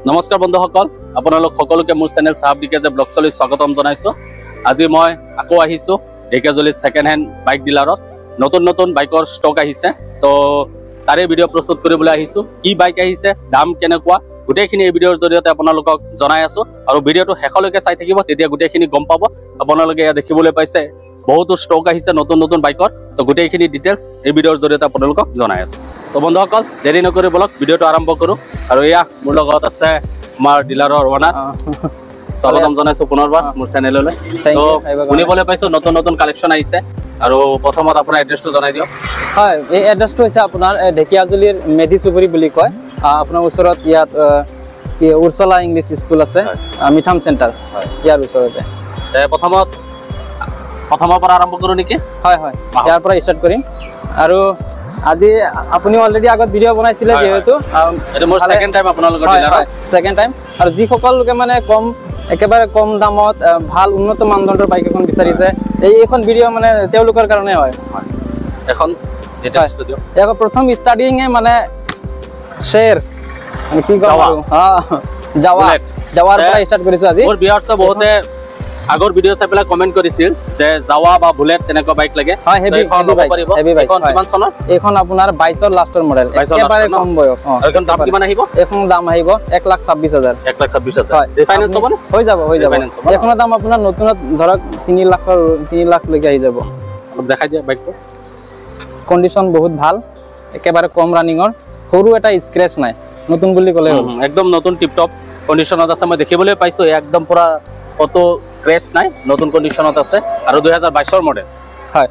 নমস্কাৰ বন্ধুসকল, আপোনালোক সকলোকে মোৰ চেনেল সাহাব ডিকেজে ব্লগ চলি স্বাগতম জনাইছো। আজি মই আকৌ আহিছো ঢেকিয়াজুলি সেকেন্ড হ্যান্ড বাইক ডিলাৰত। নতুন বাইকৰ ষ্টক আহিছে, তো তাৰে ভিডিঅ' প্ৰস্তুত কৰিবলৈ আহিছো। কি বাইক আহিছে, দাম কেনেকুৱা, গোটেইখিনি এই ভিডিঅ'ৰ জৰিয়তে আপোনালোকক জনাই আছো। আৰু ভিডিঅ'টো শেষলৈকে চাই থাকিব, তেতিয়া গোটেইখিনি গম পাব। আপোনালোকে এয়া দেখিবলৈ পাইছে বহুতো ষ্টক আহিছে নতুন বাইকৰ, তো গোটেইখিনি ডিটেইলছ এই ভিডিঅ'ৰ জৰিয়তে আপোনালোকক জনাই আছো। তো বন্ধুসকল, দেৰি নকৰি বলক ভিডিঅ'টো আৰম্ভ কৰো। আৰু এয়া মোৰ লগত আছে আমাৰ ডিলাৰৰ ওনাৰ, স্বাগতম জনাইছো পুনৰবাৰ মোৰ চেনেললৈ। তো শুনিবলৈ পাইছো নতুন কালেকশ্যন আহিছে, আৰু প্ৰথমত আপোনাৰ এড্ৰেছটো জনাই দিয়ক। হয়, এই এড্ৰেছটো হৈছে আপোনাৰ ঢেকিয়াজুলিৰ মেধি চুবুৰী বুলি কয়। আপোনাৰ ওচৰত ইয়াত উৰ্চলা ইংলিছ স্কুল আছে, মিঠাম চেণ্টাৰ, ইয়াৰ ওচৰতে। প্ৰথমৰ পৰা আৰম্ভ কৰো নেকি? হয়, ইয়াৰ পৰা ষ্টাৰ্ট কৰিম। আৰু আজি আপুনি অলৰেডি আগত ভিডিঅ' বনাইছিলে, যিহেতু এটা মোৰ সেকেন্ড টাইম আপোনালোকৰ ডিলাৰত, সেকেন্ড টাইম। আৰু যিসকল লোকে মানে একেবাৰে কম দামত ভাল উন্নত মানদণ্ডৰ বাইক এখন বিচাৰিছে, এইখন ভিডিঅ' মানে তেওঁলোকৰ কাৰণে হয়। এখন ডিটেইলছটো দিয়ক। ইয়াৰ প্ৰথম ষ্টাৰ্টিঙে মানে শ্বেৰ কি কম আৰু জাৱাৰ পৰা ষ্টাৰ্ট কৰিছো আজি। মোৰ ভিউৱাৰ্ছে বহুতে আগৰ ভিডিঅ' চাই পেলাই কমেন্ট কৰিছিল যে জাৱা বা বুলেট তেনেকুৱা বাইক লাগে। হয়, হেভি বাইক। কিমান চনৰ? এইখন আপোনাৰ 22ৰ লাষ্টৰ মডেল, একেবাৰে কম বয়স। এইখন দাম কিমান আহিব? এইখন দাম আহিব 1,26,000। 1,26,000 ৰিফাইনেন্স হ'ব নে? হৈ যাব। এইখনৰ দাম আপোনাৰ নতুনত ধৰক 3 লাখ লৈকে আহি যাব। দেখাই দিয়া বাইকটো। কণ্ডিশ্যন বহুত ভাল, একেবাৰে কম ৰানিঙৰ, সৰু এটা স্ক্ৰেচ নাই, নতুন বুলি ক'লে একদম নতুন টিপটপ কণ্ডিশ্যনত আছে। মই দেখিবলৈ পাইছো একদম পুৰা কত ক্ৰেছ নাই, নতুন কণ্ডিশ্যনত আছে, আৰু 2022ৰ মডেল। হয়,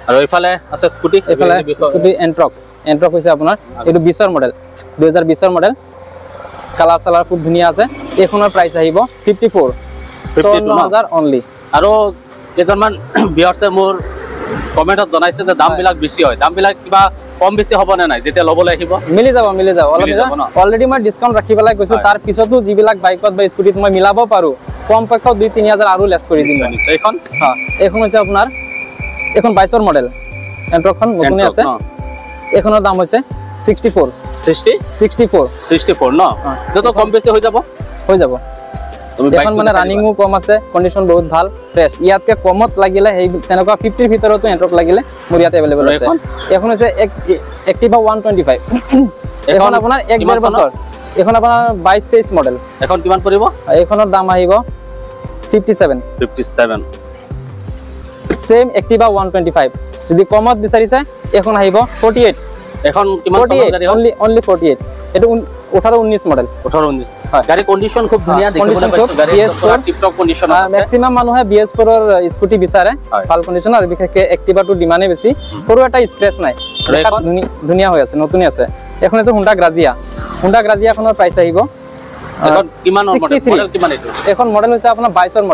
আৰু এইফালে আছে স্কুটি। স্কুটি এণ্ট্ৰক হৈছে আপোনাৰ, এইটো 20ৰ মডেল, 2020ৰ মডেল। কালাৰ চালাৰ খুব ধুনীয়া আছে। এইখনৰ প্ৰাইচ আহিব 54,000 অনলি। আৰু কেইজনমান ভিউৱাৰ্ছে মোৰ কমেণ্টত জনাইছে যে দামবিলাক বেছি হয়, দামবিলাক কিবা কম বেছি হ'ব নে নাই যেতিয়া ল'বলৈ আহিব? মিলি যাব অলৰেডি মই ডিছকাউণ্ট ৰাখি পেলাই কৈছোঁ। তাৰ পিছতো যিবিলাক বাইকত বা স্কুটিত মই মিলাব পাৰোঁ, কমপক্ষে 2-3,000 আৰু লেছ কৰি দিম। এইখন হৈছে আপোনাৰ, এইখন 22ৰ মডেল, এণ্ট্ৰকখন নতুনে আছে। এইখনৰ দাম হৈছে 64 ন? যত কম বেছি হৈ যাব। এখন মানে ৰানিঙো কম আছে, কণ্ডিশ্যন বহুত ভাল, ফ্ৰেছ। ইয়াতকে কমত লাগিলে সেই তেনেকুৱা 50ৰ ভিতৰতো এণ্ট্ৰক লাগিলে মোৰ ইয়াত এভেইলেবল আছে। এখন হৈছে এক্টিভা 125। এখন আপোনাৰ 1.5 বছৰ। এখন আপোনাৰ 22-23 মডেল। এখন কিমান পৰিব? এইখনৰ দাম আহিব 57। Same Activa 125। যদি কমত বিচাৰিছে এইখন আহিব 48। এখন কিমান চনৰ গাড়ী? অনলি 48। এটো 18-19 মডেল। 18-19। গাড়ী কণ্ডিশ্যন খুব ধুনীয়া, দেখিবলৈ পাইছো গাড়ী পুৰা টিপটপ কণ্ডিশ্যন আছে। ম্যাক্সিমাম মানুহে BS4 ৰ স্কুটি বিচাৰে ভাল কণ্ডিশ্যন, আৰু বিশেষকৈ এক্টিভাটো ডিমাণ্ডে বেছি। সৰু এটা স্ক্ৰেচ নাই, ধুনীয়া হৈ আছে, নতুনে আছে। এখন আছে হুণ্ডা গ্ৰাজিয়াখনৰ প্ৰাইচ আহিব এখন মডেল হৈছে আপোনাৰ 22ৰ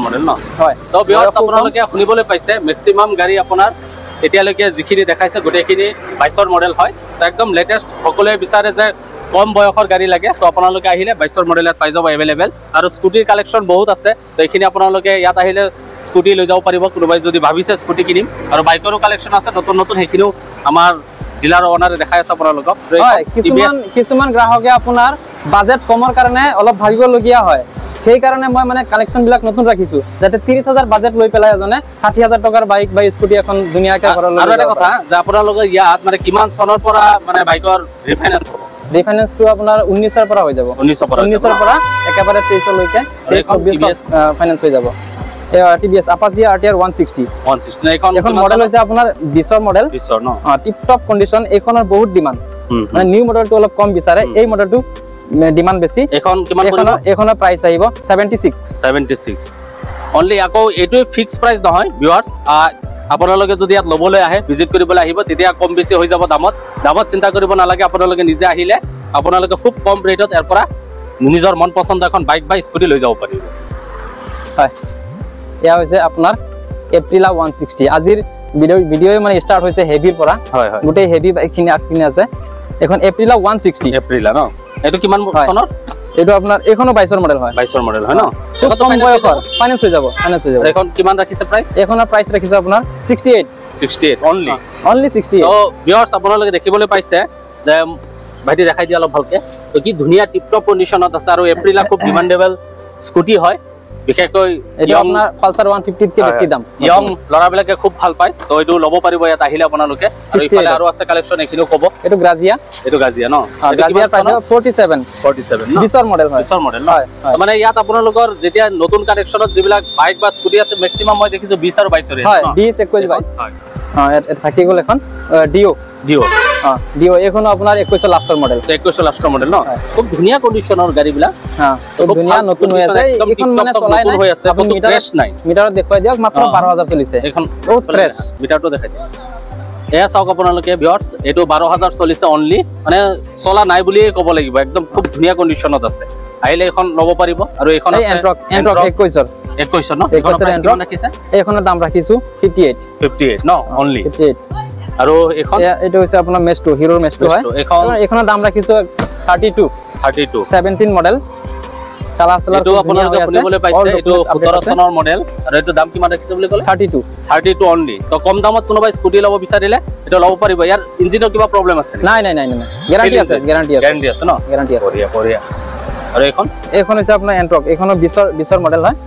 মডেল ন? হয়। তো ভিউৱাৰ্ছ আপোনালোকে শুনিবলৈ পাইছে ম্যাক্সিমাম গাড়ী আপোনাৰ এতিয়ালৈকে যিখিনি দেখাইছে গোটেইখিনি 22ৰ মডেল হয়। তো একদম লেটেষ্ট, সকলোৱে বিচাৰে যে কম বয়সৰ গাড়ী লাগে, তো আপোনালোকে আহিলে 22ৰ মডেল ইয়াত পাই যাব এভেইলেবল। আৰু স্কুটিৰ কালেকশ্যন বহুত আছে, তো এইখিনি আপোনালোকে ইয়াত আহিলে স্কুটি লৈ যাব পাৰিব, কোনোবাই যদি ভাবিছে স্কুটি কিনিম। আৰু বাইকৰো কালেকশ্যন আছে নতুন, সেইখিনিও আমাৰ ডিলাৰৰ ওনাৰে দেখাই আছে আপোনালোকক। কিছুমান গ্ৰাহকে আপোনাৰ বাজেট কমৰ কাৰণে অলপ ভাবিবলগীয়া হয়, সেইকাৰণে মই মানে কালেকশ্যনবিলাক নতুন ৰাখিছোঁ, যাতে 30,000 বাজেট লৈ পেলাই এজনে 60,000 টকাৰ বাইক বা স্কুটি এখন ধুনীয়াকৈ ঘৰলৈ। আৰু এটা কথা যে আপোনালোকৰ ইয়াত মানে কিমান চনৰ পৰা মানে বাইকৰ ৰিফাইনেন্স হ'ব? ৰিফাইনেন্সটো আপোনাৰ 19ৰ পৰা হৈ যাব। 19ৰ পৰা একেবাৰে 23লৈকে 23-24 ফাইনেন্স হৈ যাব। TVS Apache RTR 160 এখন মডেল হৈছে আপোনাৰ 20ৰ মডেল, টিপটপ কণ্ডিশ্যন। এইখনৰ বহুত ডিমাণ্ড, মানে নিউ মডেলটো অলপ কম বিচাৰে, এই মডেলটো ডিমাণ্ড বেছি। এইখনৰ প্ৰাইচ আহিব 76 অনলি। আকৌ এইটোৱে ফিক্স প্ৰাইচ নহয় ভিউৱাৰ্ছ, আপোনালোকে যদি ইয়াত ল'বলৈ আহে, ভিজিট কৰিবলৈ আহিব, তেতিয়া কম বেছি হৈ যাব দামত চিন্তা কৰিব নালাগে। আপোনালোকে নিজে আহিলে আপোনালোকে খুব কম ৰেটত ইয়াৰ পৰা নিজৰ মন পচন্দ এখন বাইক বা স্কুটি লৈ যাব পাৰিব। হয়, এয়া হৈছে আপোনাৰ এপ্ৰিলা 160। আজিৰ ভিডিঅ' মানে ষ্টাৰ্ট হৈছে হেভিৰ পৰা, গোটেই হেভি বাইকখিনি আগপিনে আছে। এখন এপ্ৰিলা 160। এপ্ৰিলা ন? এইটো কিমান চনৰ? এইটো আপোনাৰ এইখনো 22ৰ মডেল হয়। 22ৰ মডেল হয় ন? কম বয়সৰ, ফাইনেন্স হৈ যাব। এখন কিমান ৰাখিছে প্ৰাইচ? এইখনৰ প্ৰাইচ ৰাখিছে আপোনাৰ 68 অনলি। অনলি 68। তো ভিউৱাৰ্ছ আপোনালোকে দেখিবলৈ পাইছে যে ভাইটি দেখাই দিয়া অলপ ভালকে তো কি ধুনিয়া টিপটপ কন্ডিশনত আছে আৰু এপ্ৰিলা খুব ডিমান্ডেবল স্কুটি হয় বিশেষকৈ এটা আপোনাৰ পালসাৰ 150 কে বেছি দাম ইয়ং লৰাবিলাকে খুব ভাল পায় তো এটো লব পাৰিব ইয়াত আহিলে আপোনালোকে আৰু ইফালে আৰু আছে কালেকচন এখিনিও কব এটো গ্ৰাজিয়া ন গ্ৰাজিয়াৰ প্ৰাইস 47 ন 20 মডেল হয় 20 মডেল ন মানে ইয়াত আপোনালোকৰ যেতিয়া নতুন কালেকচনত যিবিলাক বাইক বা স্কুটি আছে ম্যাক্সিমাম মই দেখিছো 20 আৰু 22 ৰে হয় 20 21 22 হয় এটা থাকি গল এখন ডিও ডিও এখন আপোনাৰ 21 লাস্টৰ মডেল 21 লাস্টৰ মডেল ন খুব ধুনিয়া কন্ডিশনৰ গাড়ীবিলাক তো ধুনিয়া নতুন হৈ আছে এখন মানে চলাই নাই হৈ আছে আপুনি ফ্ৰেছ নাই মিটাৰত দেখুৱাই দিয়ক মাত্ৰ 12000 চলিছে এখন বহুত ফ্ৰেছ মিটাৰটো দেখাই দিয়ক এয়া চাওক আপোনালোকে ভিউয়াৰ্স এটো 12000 চলিছে অনলি মানে চলা নাই বুলিয়ে ক'ব লাগিব একদম খুব ধুনিয়া কন্ডিশনত আছে আহিলে এখন ল'ব পাৰিব আৰু এখন আছে এন্ট্ৰক 21 ন এখন প্ৰাইস ৰাখিছে এইখনৰ দাম ৰাখিছো 58 ন অনলি 58 আৰু এখন এটা হৈছে আপোনাৰ মেস্টো হিৰোৰ মেস্টো হয় এইখনৰ দাম ৰাখিছো 32 17 মডেল কালাৰ সালাৰ এটো আপোনালোকে শুনিবলৈ পাইছে এটো 17 চনৰ মডেল আৰু এটো দাম কিমান ৰাখিছে বুলি ক'লে 32 অনলি তো কম দামত কোনোবা স্কুটি ল'ব বিচাৰিলে এটা ল'ব পাৰিব ইয়াৰ ইঞ্জিনৰ কিবা প্ৰবলেম আছে নাই গ্যাৰান্টি আছে ন গ্যাৰান্টি আছে বঢ়িয়া আৰু এখন হৈছে আপোনাৰ এন্ট্ৰক এইখনৰ 20 মডেল হয়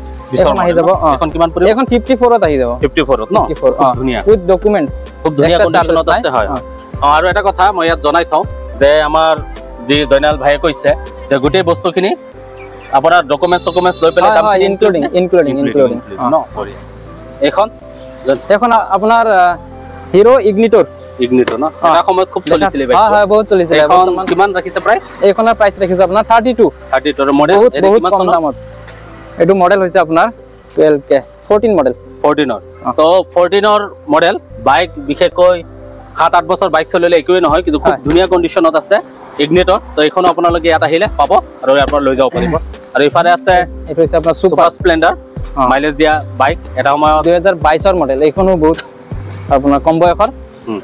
এখন আহি যাব এখন কিমান পৰিব এখন 54 ত আহি যাব 54 ত ন ধুনিয়া উইথ ডকুমেন্টস খুব ধুনিয়া কন্ডিশনত আছে হয় আৰু এটা কথা মই ইয়াত জনাই থওঁ যে আমাৰ যি জয়নাল ভাইয়ে কৈছে যে গোটেই বস্তুখিনি আপোনাৰ ডকুমেন্টস লৈ পেলাই দাম ইনক্লুডিং ন বঢ়িয়া এখন আপোনাৰ হিৰো ইগনিটৰ ন এটা সময়ত খুব চলিছিল ভাই হয় বহুত চলিছিল এখন কিমান ৰাখিছে প্ৰাইস এইখনৰ প্ৰাইস ৰাখিছে আপোনাৰ 32 ৰ মডেল এটো কিমান দামত এটো মডেল হৈছে আপোনাৰ 12K 14 মডেল 14 তো 14 মডেল বাইক বিশেষকৈ 7-8 বছৰ বাইক চলিলে একোৱে নহয় কিন্তু খুব ধুনিয়া কন্ডিশনত আছে ইগনিটৰ তো এইখন আপোনালোকে ইয়াত আহিলে পাব আৰু ইয়াৰ পৰা লৈ যাব পাৰিব আৰু ইফালে আছে এটো হৈছে আপোনাৰ সুপাৰ স্প্লেন্ডাৰ মাইলেজ দিয়া বাইক এটা সময়ত 2022 ৰ মডেল এইখনো বহুত আপোনাৰ কম বয়সৰ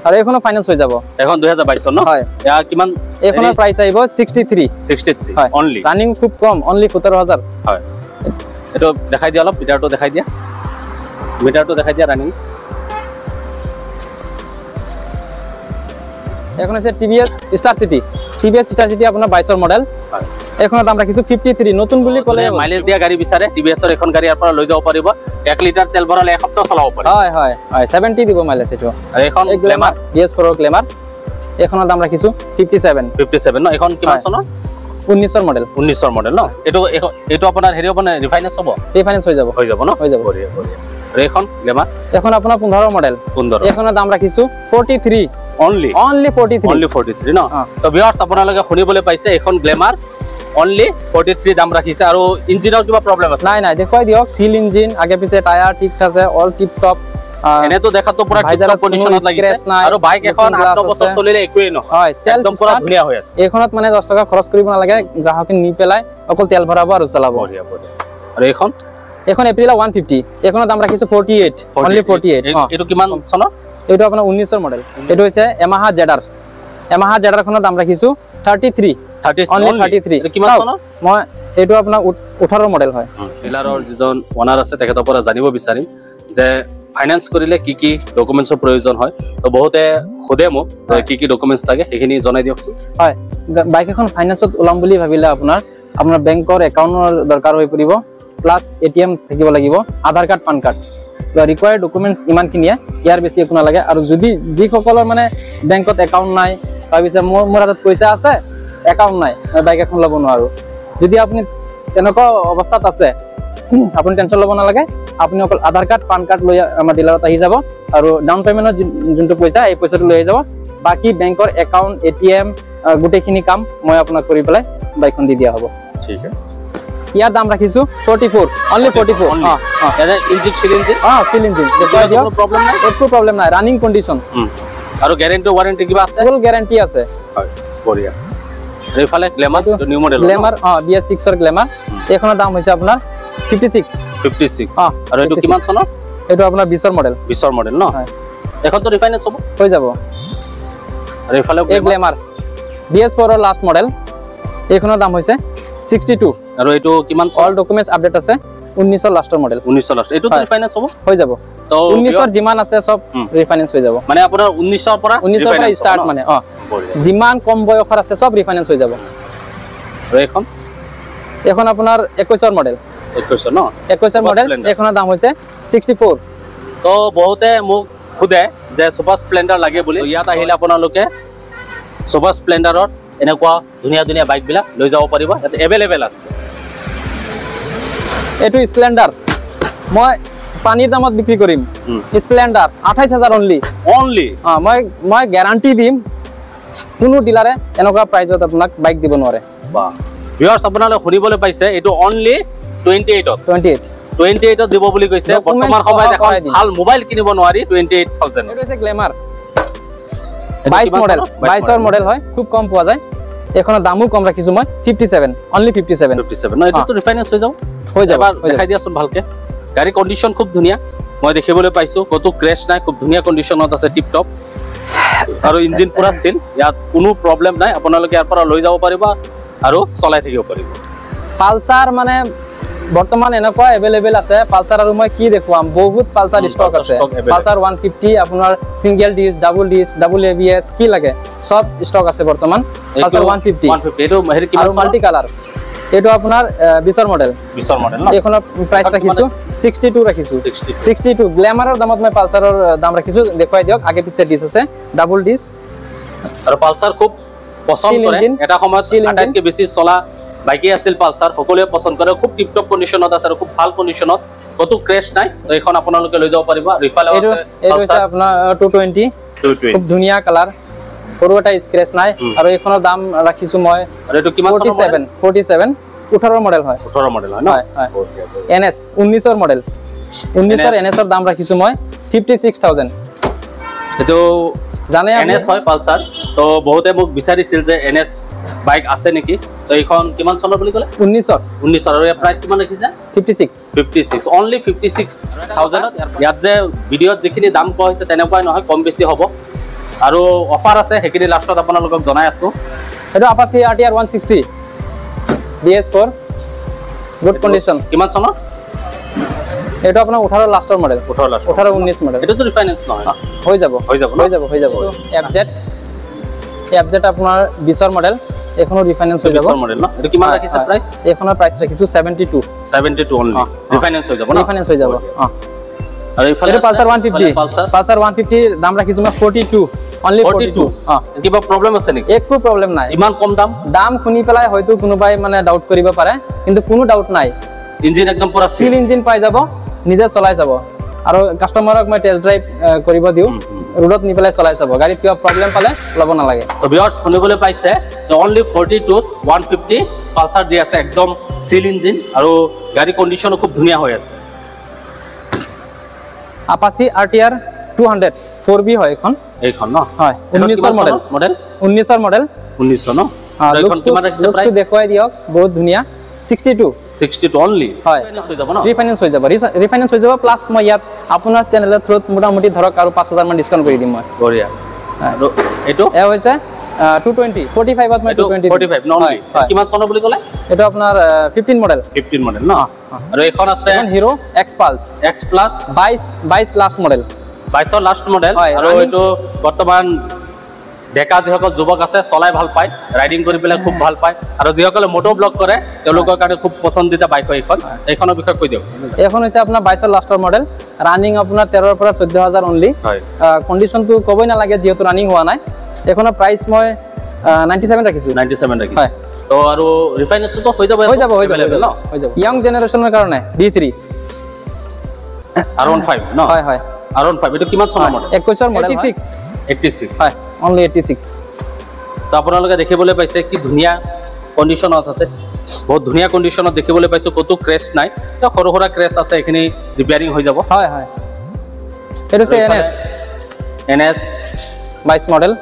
আৰু এইখনো ফাইনান্স হৈ যাব এখন 2022 ন হয় ইয়া কিমান এইখনৰ প্ৰাইস আহিব 63 অনলি ৰানিং খুব কম অনলি 17000 হয় এটো দেখাই দিয়া অলপ মিটাৰটো দেখাই দিয়া ৰানিং এখন আছে টিভিএস স্টাৰ সিটি আপোনাৰ 22 ৰ মডেল হয় এইখনৰ দাম ৰাখিছো 53 নতুন বুলি ক'লে মাইলেজ দিয়া গাড়ী বিচাৰে টিভিএস ৰ এখন গাড়ী ইয়াৰ পৰা লৈ যাব পাৰিব 1 লিটাৰ তেল ভৰালে এসপ্তাহ চলাব পাৰিব হয় 70 দিব মাইলেজ এটো আৰু এখন গ্লেমাৰ BS4 গ্লেমাৰ এইখনৰ দাম ৰাখিছো 57 ন এখন কিমান চনৰ 19 ৰ মডেল ন এটো আপোনাৰ হেৰি হ'ব নে ৰিফাইনেন্স হ'ব ৰিফাইনেন্স হৈ যাব ন বঢ়িয়া আৰু এখন গ্লেমাৰ এখন আপোনাৰ 15 মডেল এইখনৰ দাম ৰাখিছো 43 অনলি 43 ন তো ভিউয়াৰ্স আপোনালোকে শুনিবলৈ পাইছে এখন গ্লেমাৰ অনলি 43 দাম ৰাখিছে আৰু ইঞ্জিনৰ কিবা প্ৰবলেম আছে নাই দেখুৱাই দিয়ক সিল ইঞ্জিন আগে পিছে টায়াৰ ঠিক আছে অল টিপ টপ এনেতো দেখাতো পুৰা টিপ কন্ডিশনত লাগিছে আৰু বাইক এখন 8 বছৰ চলিলে একোৱে নহয় একদম পুৰা ধুনিয়া হৈ আছে এইখনত মানে 10 টকা খৰচ কৰিব নালাগে গ্ৰাহকে নি পেলাই অকল তেল ভৰাব আৰু চলাব বঢ়িয়া আৰু এখন এপ্ৰিল 150 এইখনৰ দাম ৰাখিছো 48 অনলি 48 এটো কিমান চনৰ এটো আপোনাৰ 19 ৰ মডেল এটো হৈছে Yamaha জেডাৰ খনৰ দাম ৰাখিছো 33 অনলি 33 এটো কিমান চনৰ মই এটো আপোনাৰ 18 ৰ মডেল হয় ডিলাৰৰ যিজন ওনাৰ আছে তেখেতৰ পৰা জানিব বিচাৰিম যে ফাইনান্স কৰিলে কি ডকুমেন্টছৰ প্ৰয়োজন হয় তো বহুতে খুদে মোক কি ডকুমেন্টছ লাগে সেইখিনি জনাই দিয়কচোন হয় বাইক এখন ফাইনান্সত ওলাম বুলি ভাবিলে আপোনাৰ বেংকৰ একাউণ্টৰ দৰকাৰ হৈ পৰিব প্লাস ATM থাকিব লাগিব আধাৰ কাৰ্ড পান কাৰ্ড ৰিকোয়াৰ্ড ডকুমেন্টছ ইমানখিনিয়ে ইয়াৰ বেছি একো নালাগে আৰু যদি যিসকলৰ মানে বেংকত একাউণ্ট নাই ভাবিছে মোৰ হাতত পইচা আছে একাউণ্ট নাই মই বাইক এখন ল'ব নোৱাৰো যদি আপুনি তেনেকুৱা অৱস্থাত আছে আপুনি টেনচন ল'ব নালাগে আপুনি অকল আধাৰ কাৰ্ড পান কাৰ্ড লৈ আমাৰ ডিলাৰত আহি যাব আৰু ডাউন পেমেন্টৰ যোনটো পইচা এই পইচাটো লৈ যাব বাকি বেংকৰ একাউণ্ট ATM গোটেইখিনি কাম মই আপোনাক কৰি পেলাই বাইকখন দি দিয়া হ'ব ঠিক আছে ইয়াৰ দাম ৰাখিছো 44 অনলি 44 এটা ইঞ্জিন সিল ইঞ্জিন দেখুৱাই দিয়ক একো প্ৰবলেম নাই ৰানিং কন্ডিশন আৰু গ্যাৰান্টি ওয়াৰেন্টি কিবা আছে ফুল গ্যাৰান্টি আছে হয় বঢ়িয়া ৰেফালে Glamour new model Glamour BS6 ৰ গ্লেমাৰ এইখনৰ দাম হৈছে আপোনাৰ 56 আৰু এটো কিমান চনৰ এটো আপোনাৰ 20 ৰ মডেল ন এখন তো ৰিফাইনেন্স হ'ব হৈ যাব ৰেফালে গ্লেমাৰ BS4 ৰ লাষ্ট মডেল এইখনৰ দাম হৈছে 62 আৰু এটো কিমান অল ডকুমেন্টছ আপডেট আছে 19 ৰ লাষ্টৰ মডেল 19 ৰ লাষ্ট এটো ৰিফাইনেন্স হ'ব হৈ যাব তো 19 যিমান আছে সব ৰিফাইনেন্স হৈ যাব মানে আপোনাৰ 19 পৰা ষ্টাৰ্ট মানে যিমান কম বয়সৰ আছে সব ৰিফাইনেন্স হৈ যাব আৰু এখন আপোনাৰ 21 মডেল 21 ন 21 মডেল এখনৰ দাম হৈছে 64 তো বহুতে মোক খুদে যে সুপাৰ স্প্লেন্ডাৰ লাগে বুলি ইয়াত আহিলে আপোনালোকে সুপাৰ স্প্লেন্ডাৰৰ এনেকুৱা ধুনীয়া ধুনীয়া বাইক বিলাক লৈ যাব পাৰিব ইয়াত এভেইলেবল আছে এটো স্প্লেন্ডাৰ মই পানীৰ দামত বিক্ৰী কৰিম স্প্লেন্ডাৰ 28000 অনলি মই গ্যাৰান্টি দিম কোনো ডিলাৰে এনেকুৱা প্ৰাইজত আপোনাক বাইক দিব নোৱাৰে বা ভিউয়াৰ্স আপোনালোকে শুনিবলৈ পাইছে এটো অনলি 28 দিব বুলি কৈছে বৰ্তমান সময়ত এখন ভাল মোবাইল কিনিব নোৱাৰি 28000 এটো হৈছে গ্ল্যামাৰ 22 মডেল 22 মডেল হয় খুব কম পোৱা যায় এখনৰ দামও কম ৰাখিছো মই 57 অনলি 57 ন এটো ৰিফাইনেন্স হৈ যাব দেখাই দিয়াচোন ভালকে গাড়ী কন্ডিশন খুব ধুনীয়া মই দেখিবলৈ পাইছো কত ক্র্যাশ নাই খুব ধুনীয়া কন্ডিশনত আছে টিপ টপ আৰু ইঞ্জিন পুৰা সিল ইয়াত কোনো প্ৰবলেম নাই আপোনালোকে ইয়াৰ পৰা লৈ যাব পাৰিব আৰু চলাই থাকিব পাৰিব পালসাৰ মানে বৰ্তমান এনেকুৱা এভেইলেবল আছে পালসাৰ আৰু মই কি দেখুৱাম বহুত পালসাৰ ষ্টক আছে পালসাৰ 150 আপোনাৰ single disc double disc double ABS কি লাগে সব ষ্টক আছে বৰ্তমান পালসাৰ 150 এটো হেৰি কিমান মাল্টি কালাৰ এটো আপোনাৰ 20 মডেল ন এখনৰ প্ৰাইস ৰাখিছো 62 ৰাখিছো 62 গ্ল্যামাৰৰ দামত মই পালসাৰৰ দাম ৰাখিছো দেখুৱাই দিয়ক আগে পিছে ডিস আছে ডাবল ডিস আৰু পালসাৰ খুব পছন্দ কৰে এটা সময়ত আটাইতকৈ বেছি চলা বাইকে আছিল পালসাৰ সকলোৱে পছন্দ কৰে খুব টিপ টপ কন্ডিশনত আছে আৰু খুব ভাল কন্ডিশনত কত ক্ৰ্যাশ নাই তো এখন আপোনালোকে লৈ যাব পাৰিব ৰিফাইল আছে এটো আছে আপোনাৰ 220 খুব ধুনীয়া কালাৰ সৰু এটা স্ক্ৰেচ নাই আৰু এখনৰ দাম ৰাখিছো মই আৰু এটো কিমান 47 18 মডেল হয় 18 মডেল হয় ন এনএস 19 মডেল 19 এনএসৰ দাম ৰাখিছো মই 56000 এটো জানে এনএস হয় পালসাৰ তো বহুতে মোক বিচাৰিছিল যে এনএস বাইক আছে নেকি তো এইখন কিমান চনৰ বুলি ক'লে 19 আৰু ইয়াৰ প্ৰাইস কিমান ৰাখিছে 56 অনলি 56000 ইয়াত যে ভিডিঅ'ত যিখিনি দাম কোৱা হৈছে তেনেকুৱাই নহয় কম বেছি হ'ব আৰু অফাৰ আছে হেকিনি লাষ্টত আপোনালোকক জনাই আছো এটো আপাচি আৰটিআৰ 160 BS4 গুড কন্ডিশন কিমান চনৰ এটো আপোনাৰ 18 লাষ্টৰ মডেল 18 19 মডেল এটো তো ৰিফাইনেন্স নহয় হৈ যাব FZ আপোনাৰ 20 মডেল এখনৰ ৰিফাইনেন্স হৈ যাব 20 মডেল ন এটো কিমান ৰাখিছে প্ৰাইস এখনৰ প্ৰাইস ৰাখিছো 72 অনলি ৰিফাইনেন্স হৈ যাব ন ৰিফাইনেন্স হৈ যাব আৰু ইফালে পালসাৰ 150 পালসাৰ 150 দাম ৰাখিছো মই 42 অনলি 42 কিবা প্ৰবলেম আছে নেকি একো প্ৰবলেম নাই ইমান কম দাম শুনি পেলাই হয়তো কোনোবাই মানে ডাউট কৰিব পাৰে কিন্তু কোনো ডাউট নাই ইঞ্জিন একদম পুৰা সিল ইঞ্জিন পাই যাব নিজে চলাই যাব আৰু কাস্টমাৰক মই টেস্ট ড্ৰাইভ কৰিব দিও ৰোডত নি পেলাই চলাই যাব গাড়ীত কিবা প্ৰবলেম পালে লব নালাগে তো ভিউয়াৰ্স শুনিবলৈ পাইছে যে অনলি 42 150 পালসাৰ দি আছে একদম সিল ইঞ্জিন আৰু গাড়ী কন্ডিশন খুব ধুনীয়া হৈ আছে আপাচি আৰটিআৰ 200 4B হয় এইখন ন হয় 19 মডেল 19 মডেল 19 ন এইখন কিমান ৰাখিছে প্ৰাইস দেখুৱাই দিয়ক বহুত ধুনীয়া 62 অনলি হয় ৰিফাইনেন্স হৈ যাব প্লাস মই ইয়াত আপোনাৰ চেনেলৰ থ্ৰুত মোটামুটি ধৰক আৰু 5000 মান ডিসকাউন্ট কৰি দিম মই বঢ়িয়া আৰু এটো এ হৈছে 220 45 ত মই 220 45 ননলি কিমান চনৰ বুলি ক'লে এটো আপোনাৰ 15 মডেল ন আৰু এখন আছে hero x pulse X plus 22 last model 22 last model আৰু এটো বৰ্তমান ডেকা যিসকল যুৱক আছে চলাই ভাল পায় ৰাইডিং কৰি পেলাই খুব ভাল পায় আৰু যিসকলে মোটো ব্লগ কৰে তেওঁলোকৰ কাৰণে খুব পছন্দিতা বাইক হয় এইখনৰ বিষয়ে কৈ দিয়ক এখন হৈছে আপোনাৰ 22 লাষ্টৰ মডেল ৰানিং আপোনাৰ 13 পৰা 14000 অনলি হয় কন্ডিশনটো কবই নালাগে যেহেতু ৰানিং হোৱা নাই এখনৰ প্ৰাইস মই 97 ৰাখিছো হয় তো আৰু ৰিফাইনেন্সটো হৈ যাব ন হৈ যাব ইয়াং জেনাৰেশনৰ কাৰণে B3 R15 ন হয় R15 এটো কিমান চনৰ মডেল 21 মডেল 86 হয় অনলি 86 তো আপোনালোকে দেখিবলৈ পাইছে কি ধুনীয়া কন্ডিশনত আছে বহুত ধুনীয়া কন্ডিশনত দেখিবলৈ পাইছো কত ক্র্যাশ নাই তো সৰু ক্ৰ্যাশ আছে এখিনি ৰিপেয়াৰিং হৈ যাব হয় এটো আছে NS 22 মডেল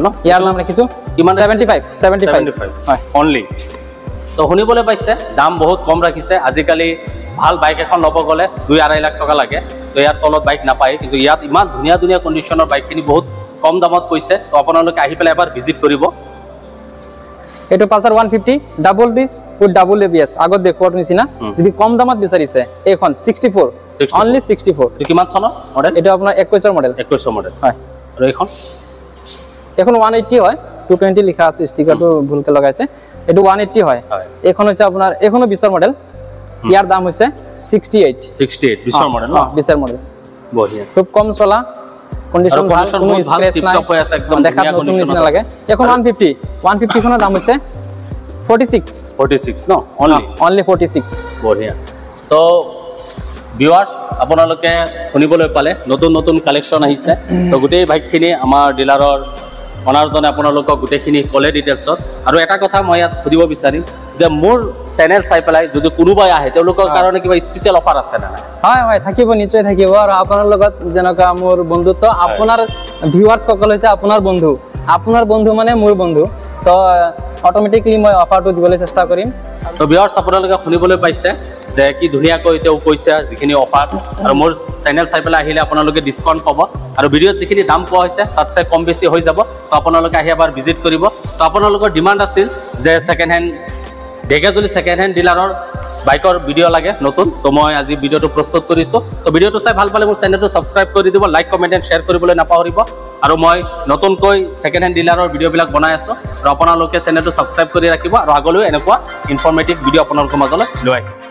ন ইয়াৰ নাম ৰাখিছো কিমান 75 হয় অনলি তো শুনিবলৈ পাইছে দাম বহুত কম ৰাখিছে আজিকালি ভাল বাইক এখন লব গলে 2-2.5 লাখ টকা লাগে তো ইয়াৰ তলত বাইক নাপায় কিন্তু ইয়াত ইমান ধুনীয়া কন্ডিশনৰ বাইকখিনি বহুত কম দামত কৈছে তো আপোনালোকে আহি পেলাই এবাৰ ভিজিট কৰিব এইটো Pulsar 150 double dish with double ABS আগত দেখুৱাৰ নিচিনা যদি কম দামত বিচাৰিছে এইখন 64 অনলি 64 এটো কিমান চনৰ মডেল এটা আপোনাৰ 21 মডেল 21 মডেল হয় আৰু এখন 180 হয় 220 লিখা আছে ষ্টিকাৰটো ভুলকে লগাইছে এটো 180 হয় এখন হৈছে আপোনাৰ এখনো 20 মডেল ইয়াৰ দাম হৈছে 68 20 মডেল ন 20 মডেল বঢ়িয়া খুব কম চলা কন্ডিশন ভাল কোনো স্ক্র্যাচ নাই টিপ হৈ আছে একদম দেখাত নতুন নিচিনা লাগে এখন 150 খনৰ দাম হৈছে 46 ন অনলি 46 বঢ়িয়া তো ভিউয়ার্স আপোনালোকে শুনিবলৈ পালে নতুন নতুন কালেকশন আহিছে তো গোটেই বাইকখিনি আমাৰ ডিলাৰৰ অনাৰজনে আপোনালোকক গোটেইখিনি ক'লে ডিটেইলছত আৰু এটা কথা মই ইয়াত সুধিব বিচাৰিম যে মোৰ চেনেল চাই পেলাই যদি কোনোবাই আহে তেওঁলোকৰ কাৰণে কিবা স্পেশাল অফাৰ আছে না হয় হয় থাকিব নিশ্চয় থাকিব আৰু আপোনাৰ লগত যেনেকা মোৰ বন্ধুত্ব আপোনাৰ ভিউয়াৰ্স সকল হৈছে আপোনাৰ বন্ধু মানে মোৰ বন্ধু তো অটোমেটিকলি মই অফাৰটো দিবলৈ চেষ্টা কৰিম তো ভিউয়াৰ্স আপোনালোকে শুনিবলৈ পাইছে যে কি ধুনীয়াকৈ তেওঁ কৈছে যিখিনি অফাৰ আৰু মোৰ চেনেল চাই পেলাই আহিলে আপোনালোকে ডিসকাউন্ট পাব আৰু ভিডিঅ'ত যিখিনি দাম কোৱা হৈছে তাতছে কম বেছি হৈ যাব তো আপোনালোকে আহি এবাৰ ভিজিট কৰিব তো আপোনালোকৰ ডিমান্ড আছিল যে second hand Dhekiajuli second hand ডিলাৰৰ বাইকৰ ভিডিঅ' লাগে নতুন তো মই আজি ভিডিঅ'টো প্ৰস্তুত কৰিছো তো ভিডিঅ'টো চাই ভাল পালে মোৰ চেনেলটো সাবস্ক্ৰাইব কৰি দিব লাইক কমেন্ট এণ্ড শ্বেয়াৰ কৰিবলৈ নাপাহৰিব আৰু মই নতুনকৈ সেকেন্ড হ্যান্ড ডিলাৰৰ ভিডিঅ'বিলাক বনাই আছো আৰু আপোনালোকে চেনেলটো সাবস্ক্ৰাইব কৰি ৰাখিব আৰু আগলৈও এনেকুৱা ইনফৰমেটিভ ভিডিঅ' আপোনালোকৰ মাজলৈ লৈ আহিম